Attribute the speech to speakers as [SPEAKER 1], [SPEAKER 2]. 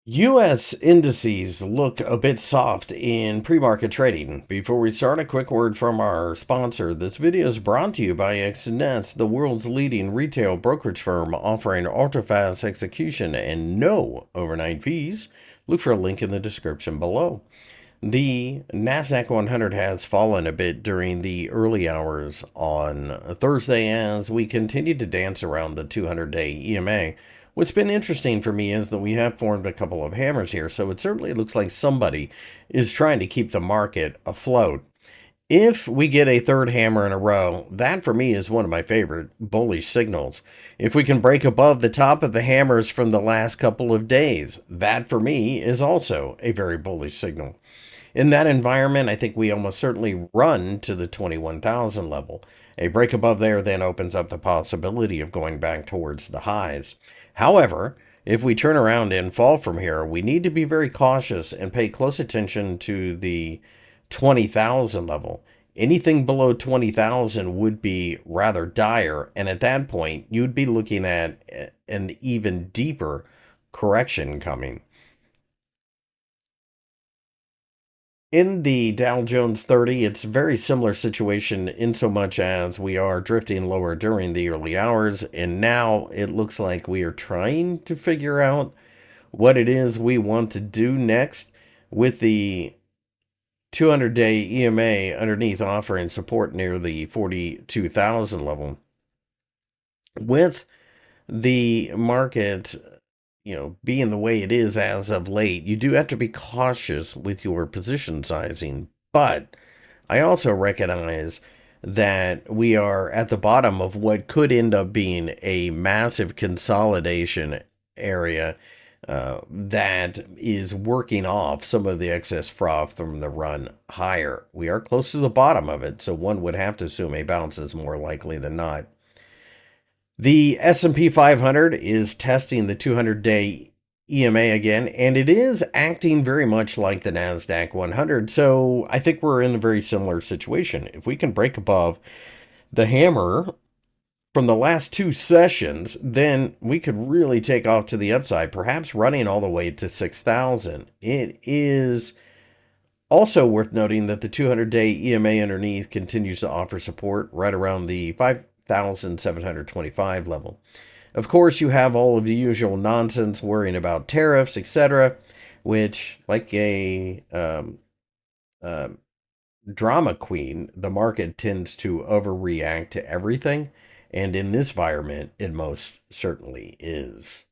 [SPEAKER 1] U.S. indices look a bit soft in pre-market trading. Before we start, a quick word from our sponsor. This video is brought to you by XNets, the world's leading retail brokerage firm offering ultra-fast execution and no overnight fees. Look for a link in the description below. The Nasdaq 100 has fallen a bit during the early hours on Thursday as we continue to dance around the 200-day EMA. What's been interesting for me is that we have formed a couple of hammers here, so it certainly looks like somebody is trying to keep the market afloat. If we get a third hammer in a row, that for me is one of my favorite bullish signals. If we can break above the top of the hammers from the last couple of days, that for me is also a very bullish signal. In that environment, I think we almost certainly run to the 21,000 level. A break above there then opens up the possibility of going back towards the highs. However, if we turn around and fall from here, we need to be very cautious and pay close attention to the 20,000 level. Anything below 20,000 would be rather dire, and at that point, you'd be looking at an even deeper correction coming. In the Dow Jones 30, it's a very similar situation in so much as we are drifting lower during the early hours, and now it looks like we are trying to figure out what it is we want to do next with the 200-day EMA underneath offering support near the 42,000 level. With the market being the way it is as of late, you do have to be cautious with your position sizing. But I also recognize that we are at the bottom of what could end up being a massive consolidation area that is working off some of the excess froth from the run higher. We are close to the bottom of it, so one would have to assume a bounce is more likely than not. The S&P 500 is testing the 200-day EMA again, and it is acting very much like the Nasdaq 100. So I think we're in a very similar situation. If we can break above the hammer from the last two sessions, then we could really take off to the upside, perhaps running all the way to 6,000. It is also worth noting that the 200-day EMA underneath continues to offer support right around the 5,725 level. Of course, you have all of the usual nonsense worrying about tariffs, etc., which, like a drama queen, the market tends to overreact to everything, and in this environment, it most certainly is.